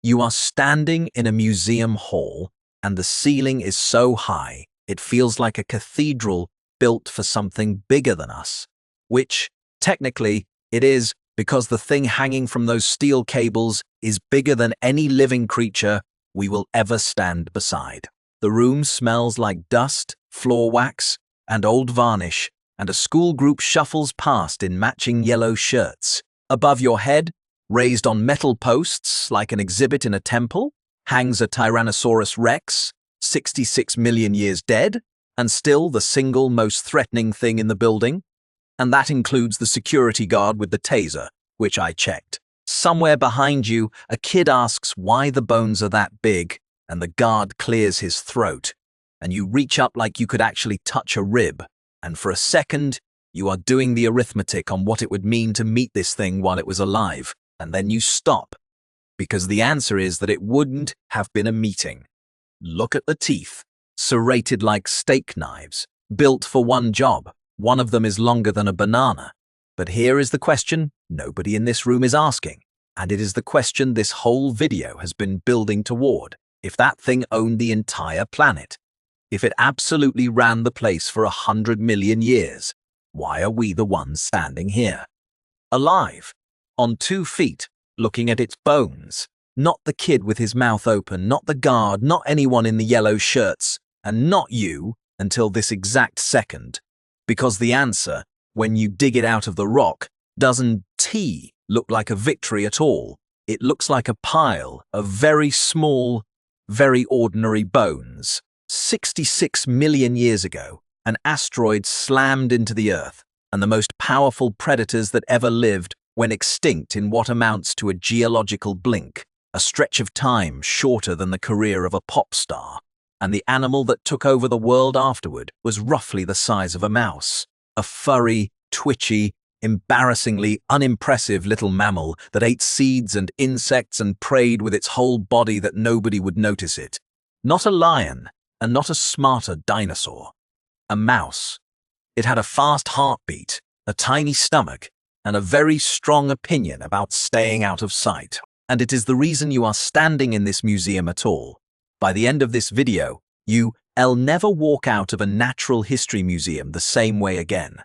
You are standing in a museum hall, and the ceiling is so high, it feels like a cathedral built for something bigger than us. Which, technically, it is, because the thing hanging from those steel cables is bigger than any living creature we will ever stand beside. The room smells like dust, floor wax, and old varnish, and a school group shuffles past in matching yellow shirts. Above your head, raised on metal posts like an exhibit in a temple, hangs a Tyrannosaurus Rex, 66 million years dead, and still the single most threatening thing in the building. And that includes the security guard with the taser, which I checked. Somewhere behind you, a kid asks why the bones are that big, and the guard clears his throat, and you reach up like you could actually touch a rib, and for a second, you are doing the arithmetic on what it would mean to meet this thing while it was alive, and then you stop, because the answer is that it wouldn't have been a meeting. Look at the teeth, serrated like steak knives, built for one job. One of them is longer than a banana. But here is the question nobody in this room is asking, and it is the question this whole video has been building toward. If that thing owned the entire planet, if it absolutely ran the place for 100 million years, why are we the ones standing here? Alive, on 2 feet, looking at its bones. Not the kid with his mouth open, not the guard, not anyone in the yellow shirts, and not you until this exact second. Because the answer, when you dig it out of the rock, doesn't look like a victory at all. It looks like a pile of very small, very ordinary bones. 66 million years ago, an asteroid slammed into the Earth, and the most powerful predators that ever lived went extinct in what amounts to a geological blink, a stretch of time shorter than the career of a pop star. And the animal that took over the world afterward was roughly the size of a mouse, a furry, twitchy, embarrassingly unimpressive little mammal that ate seeds and insects and preyed with its whole body that nobody would notice it. Not a lion, and not a smarter dinosaur. A mouse. It had a fast heartbeat, a tiny stomach, and a very strong opinion about staying out of sight. And it is the reason you are standing in this museum at all. By the end of this video, you'll never walk out of a natural history museum the same way again.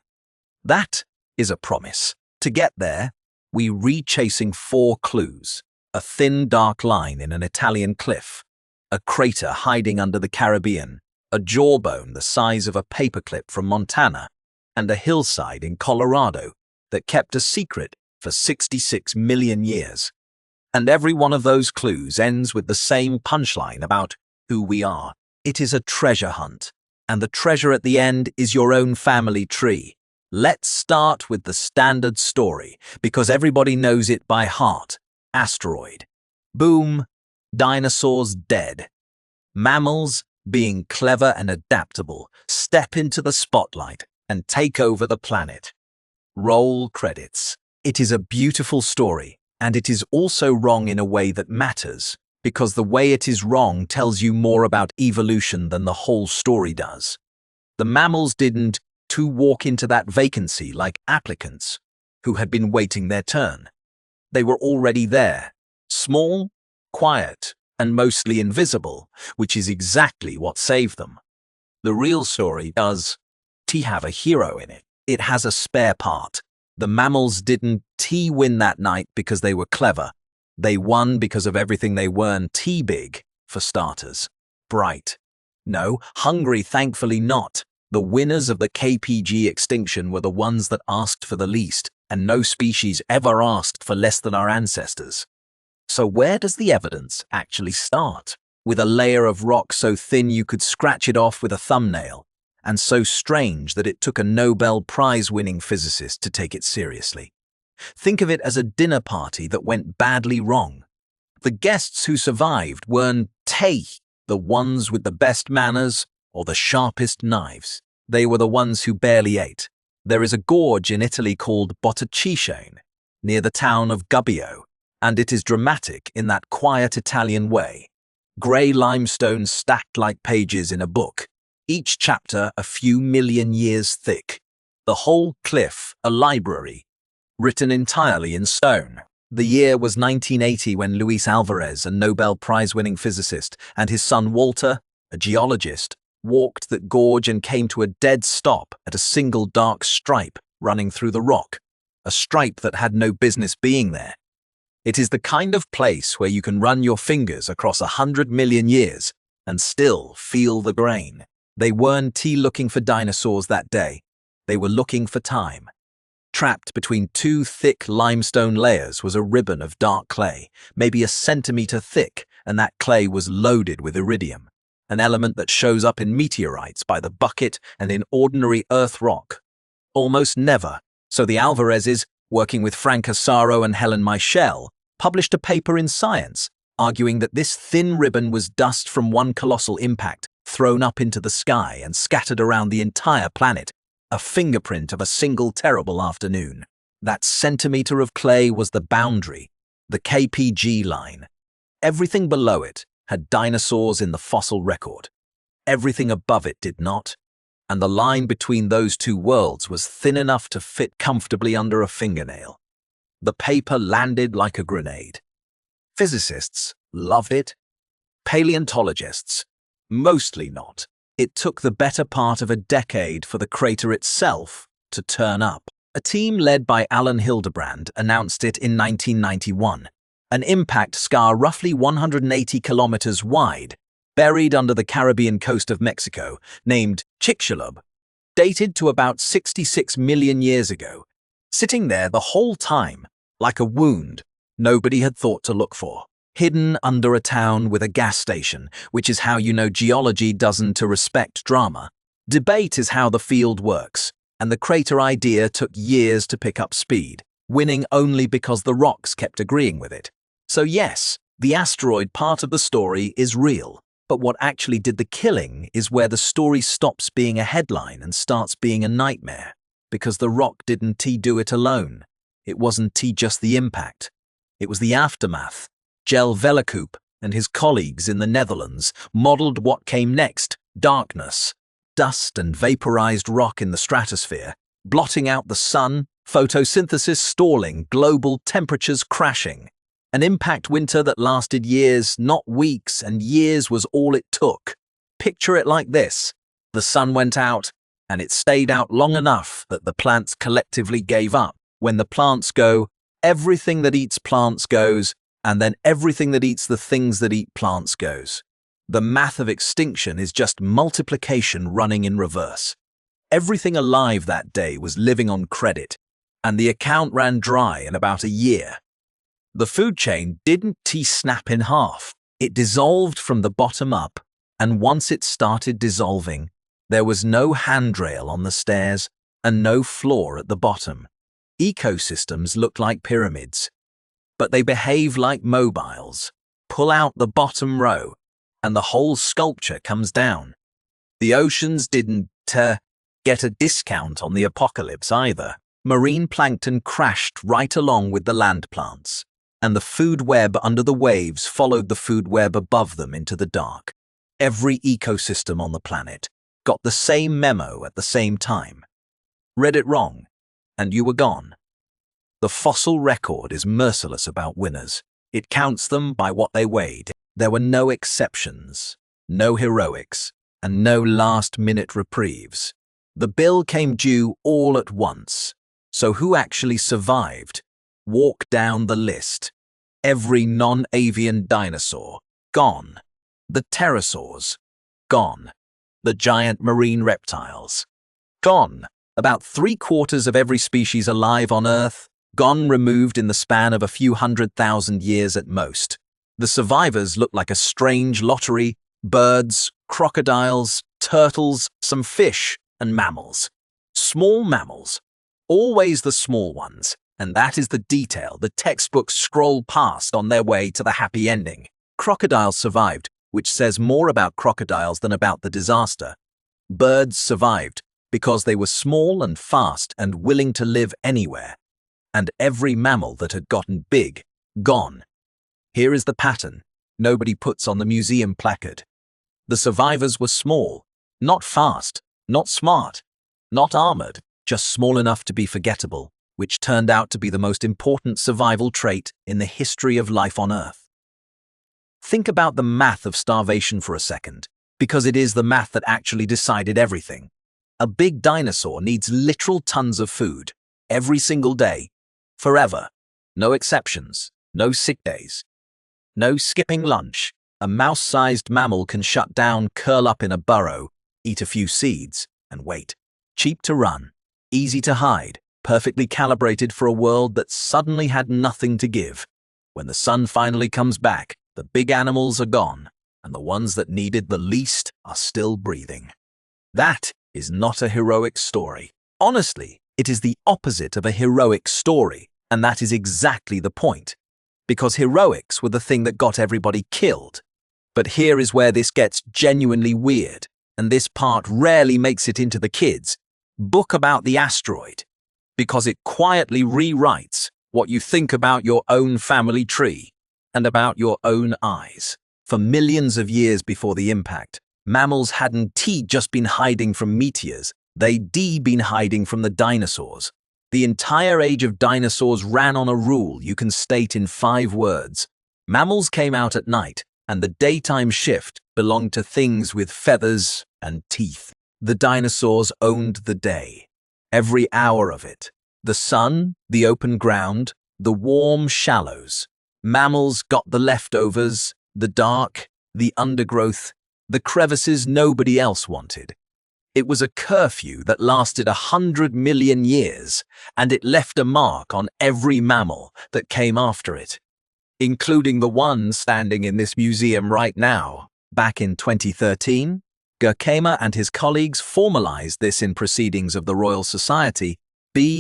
That is a promise. To get there, we re-chasing 4 clues. A thin dark line in an Italian cliff, a crater hiding under the Caribbean, a jawbone the size of a paperclip from Montana, and a hillside in Colorado that kept a secret for 66 million years. And every one of those clues ends with the same punchline about who we are. It is a treasure hunt, and the treasure at the end is your own family tree. Let's start with the standard story, because everybody knows it by heart. Asteroid. Boom. Dinosaurs dead. Mammals, being clever and adaptable, step into the spotlight and take over the planet. Roll credits. It is a beautiful story, and it is also wrong in a way that matters, because the way it is wrong tells you more about evolution than the whole story does. The mammals didn't walk into that vacancy like applicants who had been waiting their turn. They were already there, small, quiet, and mostly invisible, which is exactly what saved them. The real story does have a hero in it. It has a spare part. The mammals didn't win that night because they were clever. They won because of everything they weren't big, for starters. Bright. No, hungry, thankfully not. The winners of the KPG extinction were the ones that asked for the least, and no species ever asked for less than our ancestors. So where does the evidence actually start? With a layer of rock so thin you could scratch it off with a thumbnail, and so strange that it took a Nobel Prize-winning physicist to take it seriously. Think of it as a dinner party that went badly wrong. The guests who survived weren't the ones with the best manners or the sharpest knives. They were the ones who barely ate. There is a gorge in Italy called Bottaccione, near the town of Gubbio, and it is dramatic in that quiet Italian way. Grey limestone stacked like pages in a book, each chapter a few million years thick. The whole cliff, a library, written entirely in stone. The year was 1980 when Luis Alvarez, a Nobel Prize-winning physicist, and his son Walter, a geologist, walked that gorge and came to a dead stop at a single dark stripe running through the rock, a stripe that had no business being there. It is the kind of place where you can run your fingers across 100 million years and still feel the grain. They weren't looking for dinosaurs that day. They were looking for time. Trapped between two thick limestone layers was a ribbon of dark clay, maybe a centimeter thick, and that clay was loaded with iridium, an element that shows up in meteorites by the bucket and in ordinary Earth rock. Almost never. So the Alvarezes, working with Frank Asaro and Helen Michel, published a paper in Science, arguing that this thin ribbon was dust from one colossal impact thrown up into the sky and scattered around the entire planet, a fingerprint of a single terrible afternoon. That centimeter of clay was the boundary, the KPG line. Everything below it had dinosaurs in the fossil record. Everything above it did not, and the line between those two worlds was thin enough to fit comfortably under a fingernail. The paper landed like a grenade. Physicists loved it. Paleontologists, mostly not. It took the better part of a decade for the crater itself to turn up. A team led by Alan Hildebrand announced it in 1991. An impact scar roughly 180 kilometers wide, buried under the Caribbean coast of Mexico, named Chicxulub, dated to about 66 million years ago, sitting there the whole time, like a wound nobody had thought to look for. Hidden under a town with a gas station, which is how you know geology doesn't respect drama. Debate is how the field works, and the crater idea took years to pick up speed, winning only because the rocks kept agreeing with it. So yes, the asteroid part of the story is real, but what actually did the killing is where the story stops being a headline and starts being a nightmare, because the rock didn't do it alone. It wasn't just the impact. It was the aftermath. Jel Vellekoop and his colleagues in the Netherlands modeled what came next: darkness, dust and vaporized rock in the stratosphere, blotting out the sun, photosynthesis stalling, global temperatures crashing. An impact winter that lasted years, not weeks, and years was all it took. Picture it like this. The sun went out, and it stayed out long enough that the plants collectively gave up. When the plants go, everything that eats plants goes, and then everything that eats the things that eat plants goes. The math of extinction is just multiplication running in reverse. Everything alive that day was living on credit, and the account ran dry in about a year. The food chain didn't snap in half. It dissolved from the bottom up, and once it started dissolving, there was no handrail on the stairs and no floor at the bottom. Ecosystems looked like pyramids, but they behave like mobiles. Pull out the bottom row, and the whole sculpture comes down. The oceans didn't get a discount on the apocalypse either. Marine plankton crashed right along with the land plants, and the food web under the waves followed the food web above them into the dark. Every ecosystem on the planet got the same memo at the same time. Read it wrong, and you were gone. The fossil record is merciless about winners. It counts them by what they weighed. There were no exceptions, no heroics, and no last-minute reprieves. The bill came due all at once. So who actually survived? Walk down the list. Every non-avian dinosaur, gone. The pterosaurs, gone. The giant marine reptiles, gone. About 3/4 of every species alive on Earth, gone, removed in the span of a few 100,000 years at most. The survivors look like a strange lottery: birds, crocodiles, turtles, some fish, and mammals. Small mammals. Always the small ones, and that is the detail the textbooks scroll past on their way to the happy ending. Crocodiles survived, which says more about crocodiles than about the disaster. Birds survived because they were small and fast and willing to live anywhere. And every mammal that had gotten big, gone. Here is the pattern nobody puts on the museum placard. The survivors were small, not fast, not smart, not armored, just small enough to be forgettable. which turned out to be the most important survival trait in the history of life on Earth. Think about the math of starvation for a second, because it is the math that actually decided everything. A big dinosaur needs literal tons of food, every single day, forever. No exceptions, no sick days, no skipping lunch. A mouse-sized mammal can shut down, curl up in a burrow, eat a few seeds, and wait. Cheap to run, easy to hide, perfectly calibrated for a world that suddenly had nothing to give. When the sun finally comes back, the big animals are gone, and the ones that needed the least are still breathing. That is not a heroic story. Honestly, it is the opposite of a heroic story, and that is exactly the point. Because heroics were the thing that got everybody killed. But here is where this gets genuinely weird, and this part rarely makes it into the kids' book about the asteroid, because it quietly rewrites what you think about your own family tree and about your own eyes. For millions of years before the impact, mammals hadn't just been hiding from meteors, they'd been hiding from the dinosaurs. The entire age of dinosaurs ran on a rule you can state in 5 words. Mammals came out at night, and the daytime shift belonged to things with feathers and teeth. The dinosaurs owned the day, every hour of it. The sun, the open ground, the warm shallows. Mammals got the leftovers, the dark, the undergrowth, the crevices nobody else wanted. It was a curfew that lasted 100 million years, and it left a mark on every mammal that came after it, including the one standing in this museum right now. Back in 2013, Gubbio and his colleagues formalized this in Proceedings of the Royal Society,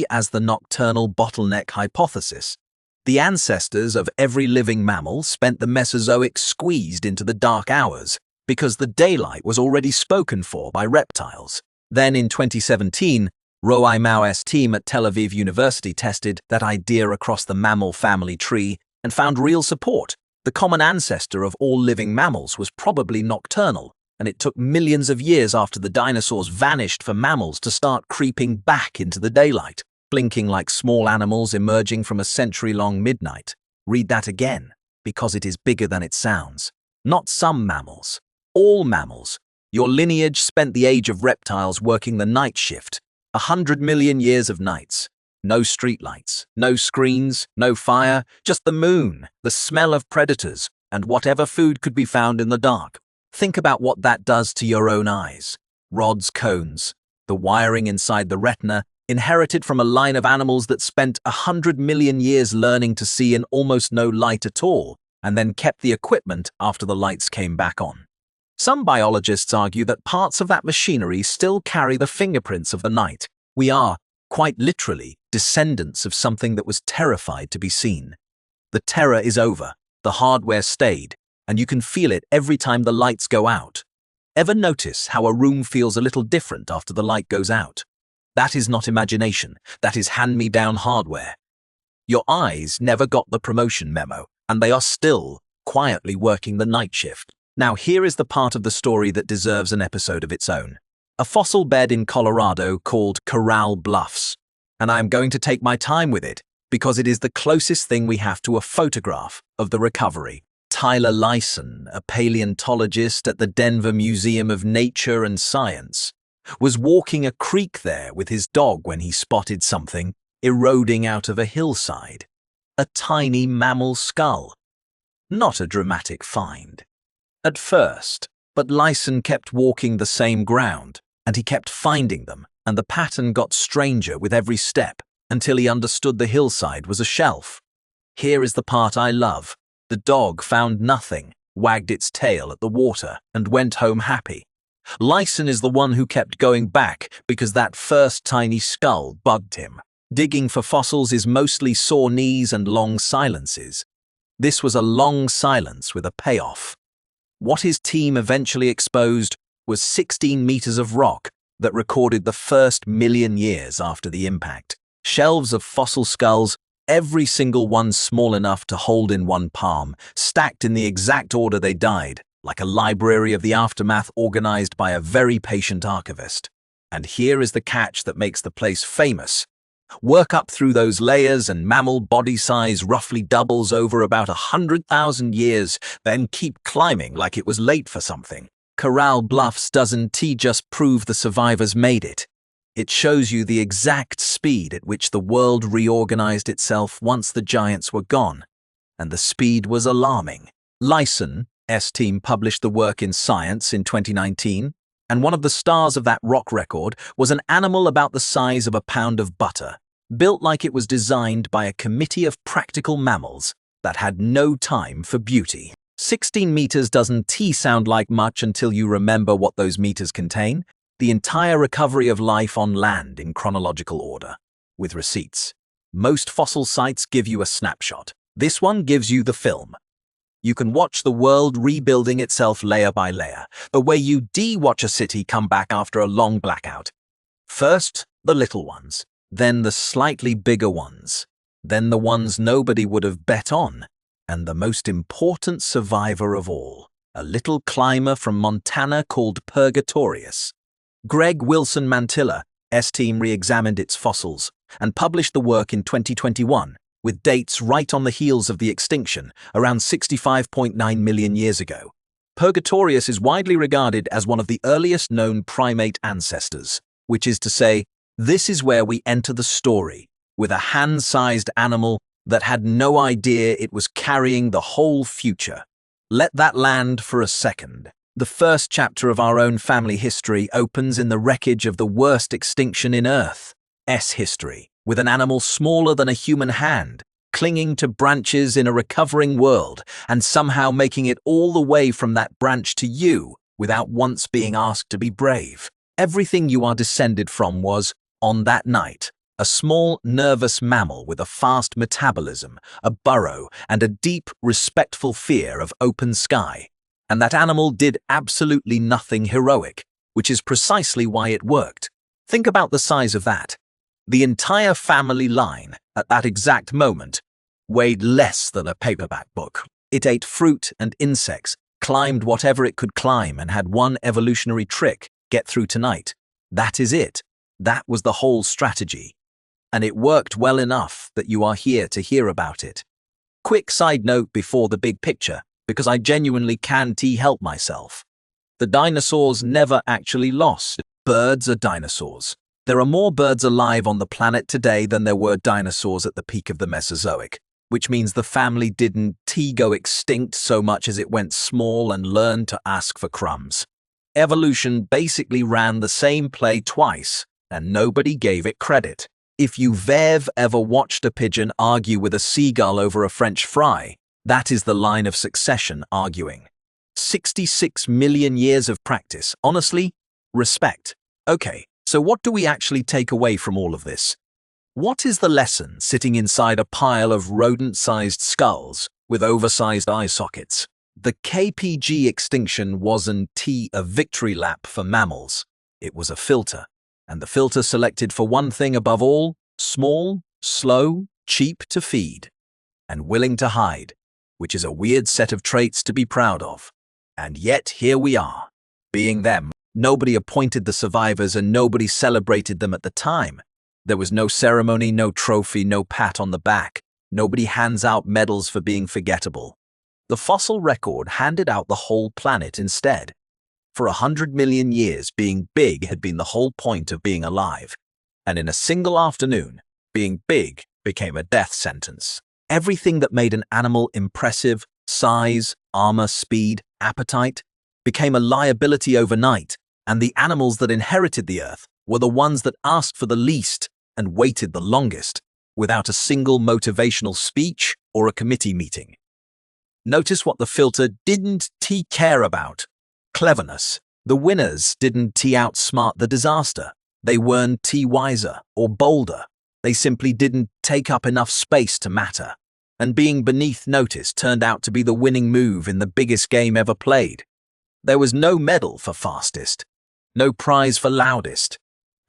as the nocturnal bottleneck hypothesis. The ancestors of every living mammal spent the Mesozoic squeezed into the dark hours, because the daylight was already spoken for by reptiles. Then in 2017, Roy Mau's team at Tel Aviv University tested that idea across the mammal family tree and found real support. The common ancestor of all living mammals was probably nocturnal, and it took millions of years after the dinosaurs vanished for mammals to start creeping back into the daylight, blinking like small animals emerging from a century-long midnight. Read that again, because it is bigger than it sounds. Not some mammals. All mammals. Your lineage spent the age of reptiles working the night shift. 100 million years of nights. No streetlights, no screens, no fire, just the moon, the smell of predators, and whatever food could be found in the dark. Think about what that does to your own eyes. Rods, cones, the wiring inside the retina, inherited from a line of animals that spent 100 million years learning to see in almost no light at all, and then kept the equipment after the lights came back on. Some biologists argue that parts of that machinery still carry the fingerprints of the night. We are, quite literally, descendants of something that was terrified to be seen. The terror is over, the hardware stayed, and you can feel it every time the lights go out. Ever notice how a room feels a little different after the light goes out? That is not imagination, that is hand-me-down hardware. Your eyes never got the promotion memo, and they are still quietly working the night shift. Now here is the part of the story that deserves an episode of its own. A fossil bed in Colorado called Corral Bluffs. And I am going to take my time with it, because it is the closest thing we have to a photograph of the recovery. Tyler Lyson, a paleontologist at the Denver Museum of Nature and Science, was walking a creek there with his dog when he spotted something eroding out of a hillside. A tiny mammal skull. Not a dramatic find at first, but Lyson kept walking the same ground, and he kept finding them, and the pattern got stranger with every step, until he understood the hillside was a shelf. Here is the part I love. The dog found nothing, wagged its tail at the water, and went home happy. Lyson is the one who kept going back because that first tiny skull bugged him. Digging for fossils is mostly sore knees and long silences. This was a long silence with a payoff. What his team eventually exposed was 16 meters of rock that recorded the first million years after the impact. Shelves of fossil skulls, every single one small enough to hold in one palm, stacked in the exact order they died, like a library of the aftermath organized by a very patient archivist. And here is the catch that makes the place famous. Work up through those layers and mammal body size roughly doubles over about 100,000 years, then keep climbing like it was late for something. Corral Bluffs doesn't just prove the survivors made it. It shows you the exact speed at which the world reorganized itself once the giants were gone. And the speed was alarming. Lyson's team published the work in Science in 2019, and one of the stars of that rock record was an animal about the size of a pound of butter, built like it was designed by a committee of practical mammals that had no time for beauty. 16 meters doesn't sound like much until you remember what those meters contain. The entire recovery of life on land in chronological order, with receipts. Most fossil sites give you a snapshot. This one gives you the film. You can watch the world rebuilding itself layer by layer, the way you watch a city come back after a long blackout. First, the little ones, then the slightly bigger ones, then the ones nobody would have bet on, and the most important survivor of all, a little climber from Montana called Purgatorius. Greg Wilson Mantilla's team re-examined its fossils and published the work in 2021, with dates right on the heels of the extinction, around 65.9 million years ago. Purgatorius is widely regarded as one of the earliest known primate ancestors, which is to say, this is where we enter the story, with a hand-sized animal that had no idea it was carrying the whole future. Let that land for a second. The first chapter of our own family history opens in the wreckage of the worst extinction in Earth's history, with an animal smaller than a human hand, clinging to branches in a recovering world, and somehow making it all the way from that branch to you without once being asked to be brave. Everything you are descended from was, on that night, a small, nervous mammal with a fast metabolism, a burrow, and a deep, respectful fear of open sky. And that animal did absolutely nothing heroic, which is precisely why it worked. Think about the size of that. The entire family line, at that exact moment, weighed less than a paperback book. It ate fruit and insects, climbed whatever it could climb, and had one evolutionary trick: get through tonight. That is it. That was the whole strategy. And it worked well enough that you are here to hear about it. Quick side note before the big picture, because I genuinely can't help myself. The dinosaurs never actually lost. Birds are dinosaurs. There are more birds alive on the planet today than there were dinosaurs at the peak of the Mesozoic, which means the family didn't go extinct so much as it went small and learned to ask for crumbs. Evolution basically ran the same play twice, and nobody gave it credit. If you've ever watched a pigeon argue with a seagull over a French fry, that is the line of succession arguing. 66 million years of practice. Honestly, respect. Okay, so what do we actually take away from all of this? What is the lesson sitting inside a pile of rodent-sized skulls with oversized eye sockets? The KPG extinction wasn't a victory lap for mammals. It was a filter. And the filter selected for one thing above all: small, slow, cheap to feed, and willing to hide, which is a weird set of traits to be proud of. And yet here we are, being them. Nobody appointed the survivors and nobody celebrated them at the time. There was no ceremony, no trophy, no pat on the back. Nobody hands out medals for being forgettable. The fossil record handed out the whole planet instead. For 100 million years, being big had been the whole point of being alive. And in a single afternoon, being big became a death sentence. Everything that made an animal impressive, size, armor, speed, appetite, became a liability overnight, and the animals that inherited the earth were the ones that asked for the least and waited the longest, without a single motivational speech or a committee meeting. Notice what the filter didn't care about. Cleverness. The winners didn't outsmart the disaster. They weren't wiser or bolder. They simply didn't take up enough space to matter. And being beneath notice turned out to be the winning move in the biggest game ever played. There was no medal for fastest, no prize for loudest.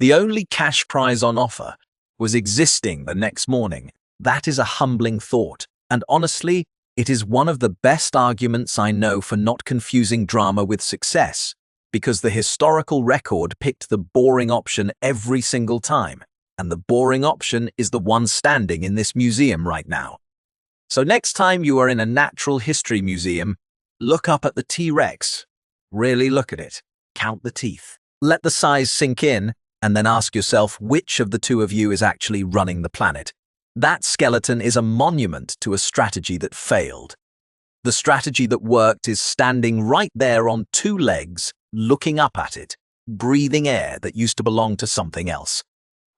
The only cash prize on offer was existing the next morning. That is a humbling thought, and honestly, it is one of the best arguments I know for not confusing drama with success, because the historical record picked the boring option every single time. and the boring option is the one standing in this museum right now. So next time you are in a natural history museum, look up at the T-Rex. Really look at it. Count the teeth. Let the size sink in, and then ask yourself which of the two of you is actually running the planet. That skeleton is a monument to a strategy that failed. The strategy that worked is standing right there on two legs, looking up at it, breathing air that used to belong to something else.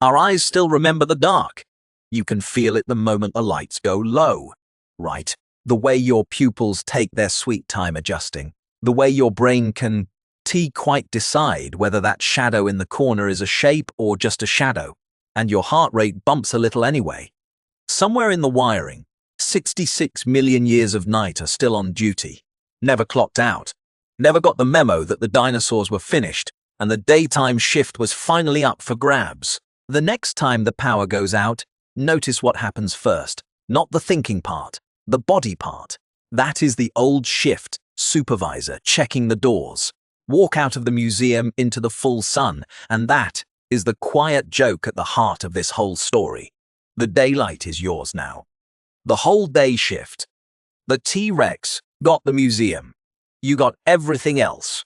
Our eyes still remember the dark. You can feel it the moment the lights go low, right? The way your pupils take their sweet time adjusting. The way your brain can quite decide whether that shadow in the corner is a shape or just a shadow, and your heart rate bumps a little anyway. Somewhere in the wiring, 66 million years of night are still on duty, never clocked out, never got the memo that the dinosaurs were finished and the daytime shift was finally up for grabs. The next time the power goes out, notice what happens first, not the thinking part, the body part. That is the old shift supervisor checking the doors. Walk out of the museum into the full sun, and that is the quiet joke at the heart of this whole story. The daylight is yours now. The whole day shift. The T-Rex got the museum. You got everything else.